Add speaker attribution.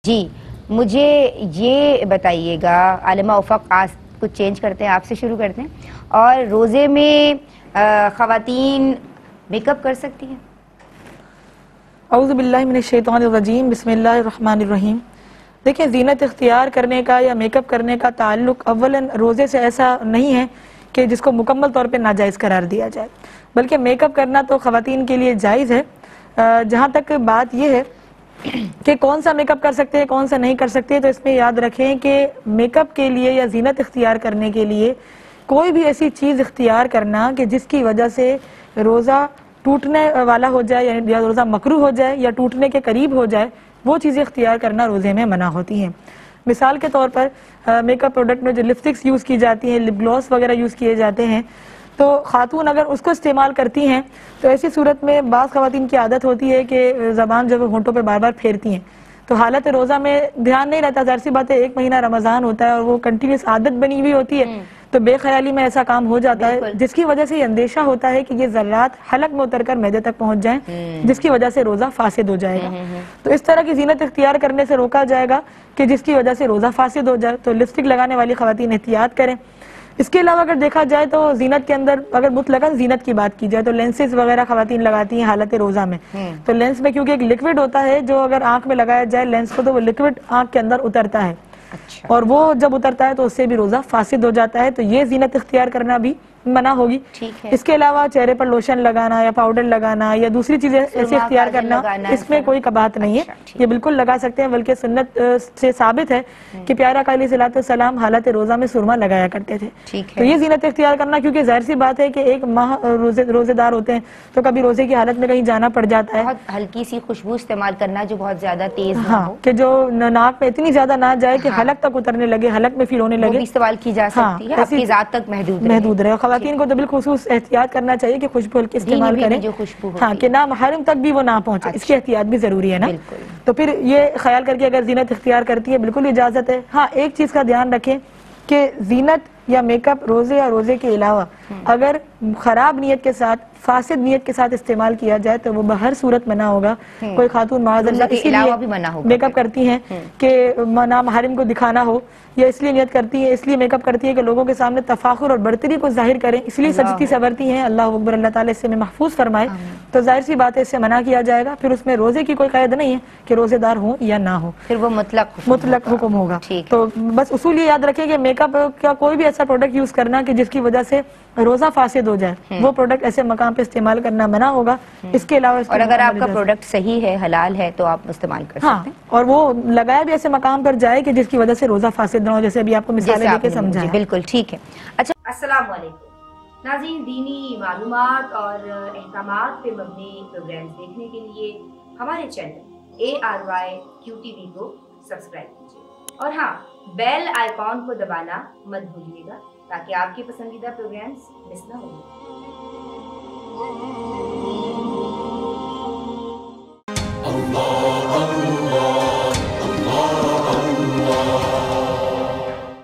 Speaker 1: جی مجھے یہ بتائیے گا عالمہ افق، آج کچھ چینج کرتے ہیں، آپ سے شروع کرتے ہیں، اور روزے میں خواتین میک اپ کر سکتی ہیں؟
Speaker 2: اعوذ باللہ من الشیطان الرجیم، بسم اللہ الرحمن الرحیم۔ دیکھیں، زینت اختیار کرنے کا یا میک اپ کرنے کا تعلق اولاً روزے سے ایسا نہیں ہے کہ جس کو مکمل طور پہ ناجائز قرار دیا جائے، بلکہ میک اپ کرنا تو خواتین کے لیے جائز ہے۔ جہاں تک بات یہ ہے کہ کون سا میک اپ کر سکتے ہیں کون سا نہیں کر سکتے، تو اس میں یاد رکھیں کہ میک اپ کے لیے یا زینت اختیار کرنے کے لیے کوئی بھی ایسی چیز اختیار کرنا کہ جس کی وجہ سے روزہ ٹوٹنے والا ہو جائے یا روزہ مکروہ ہو جائے یا ٹوٹنے کے قریب ہو جائے، وہ چیزیں اختیار کرنا روزے میں منع ہوتی ہیں۔ مثال کے طور پر میک اپ پروڈکٹ میں جو لپسٹکس یوز کی جاتی ہیں، لپ گلوس وغیرہ یوز کیے جاتے ہیں، تو خاتون اگر اس کو استعمال کرتی ہیں تو ایسی صورت میں بعض خواتین کی عادت ہوتی ہے کہ زبان جو ہے ہونٹوں پہ بار بار پھیرتی ہیں، تو حالت روزہ میں دھیان نہیں رہتا، ظاہر سی بات ہے ایک مہینہ رمضان ہوتا ہے اور وہ کنٹینیوس عادت بنی ہوئی ہوتی ہے، تو بے خیالی میں ایسا کام ہو جاتا ہے، جس کی وجہ سے یہ اندیشہ ہوتا ہے کہ یہ ذرات حلق میں اتر کر معدے تک پہنچ جائیں، جس کی وجہ سے روزہ فاسد ہو جائے گا۔ تو اس طرح کی زینت اختیار کرنے سے روکا جائے گا کہ جس کی وجہ سے روزہ فاسد ہو جائے، تو لپسٹک لگانے والی خواتین احتیاط کریں۔ اس کے علاوہ اگر دیکھا جائے تو زینت کے اندر اگر مطلقاً زینت کی بات کی جائے تو لینسز وغیرہ خواتین لگاتی ہیں حالت روزہ میں، تو لینس میں کیونکہ ایک لکوڈ ہوتا ہے جو اگر آنکھ میں لگایا جائے لینس کو، تو وہ لکوڈ آنکھ کے اندر اترتا ہے، اور وہ جب اترتا ہے تو اس سے بھی روزہ فاسد ہو جاتا ہے، تو یہ زینت اختیار کرنا بھی منع ہوگی۔ اس کے علاوہ چہرے پر لوشن لگانا یا پاؤڈر لگانا یا دوسری چیزیں ایسے اختیار کرنا، اس میں کوئی قباحت نہیں ہے، یہ بالکل لگا سکتے ہیں، بلکہ سنت سے ثابت ہے کہ پیارا آقا علیہ السلام حالت روزہ میں سرما لگایا کرتے تھے۔ تو یہ زینت اختیار کرنا، کیونکہ ظاہر سی بات ہے کہ ایک ماہ روزے دار ہوتے ہیں تو کبھی روزے کی حالت میں کہیں جانا پڑ جاتا ہے،
Speaker 1: بہت ہلکی سی خوشبو استعمال کرنا جو بہت زیادہ تیز نہ ہو،
Speaker 2: کہ جو ناک میں اتنی زیادہ نہ جائے کہ حلق تک اترنے لگے، حلق میں پھر ہونے
Speaker 1: وہ
Speaker 2: لگے،
Speaker 1: بھی استعمال کی جا سکتی ہے، آپ کی ذات تک محدود
Speaker 2: رہے۔ خواتین کو تو بالخصوص احتیاط کرنا چاہیے کہ خوشبو ہلکی استعمال کریں،
Speaker 1: جو خوشبو
Speaker 2: ہاں کہ نہ محرم تک بھی وہ نہ پہنچے، اس کی احتیاط بھی ضروری ہے نا۔ تو پھر یہ خیال کر کے اگر زینت اختیار کرتی ہے بالکل اجازت ہے۔ ہاں ایک چیز کا دھیان رکھیں کہ زینت یا میک اپ روزے یا روزے کے علاوہ اگر خراب نیت کے ساتھ، فاسد نیت کے ساتھ استعمال کیا جائے تو وہ بہر صورت منع ہوگا۔ کوئی خاتون معاذ اللہ اسی لیے میک اپ کرتی ہیں کہ نامحرم کو دکھانا ہو، یا اس لیے نیت کرتی ہے، اس لیے میک اپ کرتی ہے کہ لوگوں کے سامنے تفاخر اور برتری کو ظاہر کریں، اس لیے سجتی سورتی ہیں، اللہ اکبر، اللہ تعالیٰ اس سے محفوظ فرمائے، تو ظاہر سی بات ہے اس سے منع کیا جائے گا۔ پھر اس میں روزے کی کوئی قید نہیں ہے کہ روزے دار ہوں یا نہ ہو،
Speaker 1: پھر وہ
Speaker 2: مطلق حکم ہوگا۔ تو بس اصول یہ یاد رکھیں کہ میک اپ کا کوئی بھی ایسا پروڈکٹ یوز کرنا کہ جس کی وجہ سے روزہ فاسد ہو جائے، وہ پروڈکٹ ایسے مقام پہ استعمال کرنا منع ہوگا۔ اس کے علاوہ
Speaker 1: اور اگر آپ کا پروڈکٹ صحیح ہے، حلال ہے، تو آپ استعمال کر سکتے ہیں،
Speaker 2: اور وہ لگایا بھی ایسے مقام پر جائے کہ جس کی وجہ سے روزہ فاسد نہ ہو، جیسے ابھی آپ کو مثالیں دے کے سمجھایا۔
Speaker 1: بالکل ٹھیک ہے۔ اچھا،
Speaker 3: السلام علیکم ناظرین، دینی معلومات اور احکامات پہ مبنی پروگرامز دیکھنے کے لیے ہمارے چینل ARYQTV کو سبسکرائب کیجیے، اور ہاں بیل آئیکن کو دبانا مت بھولیے گا تاکہ آپ کے پسندیدہ پروگرامز مس نہ ہوں۔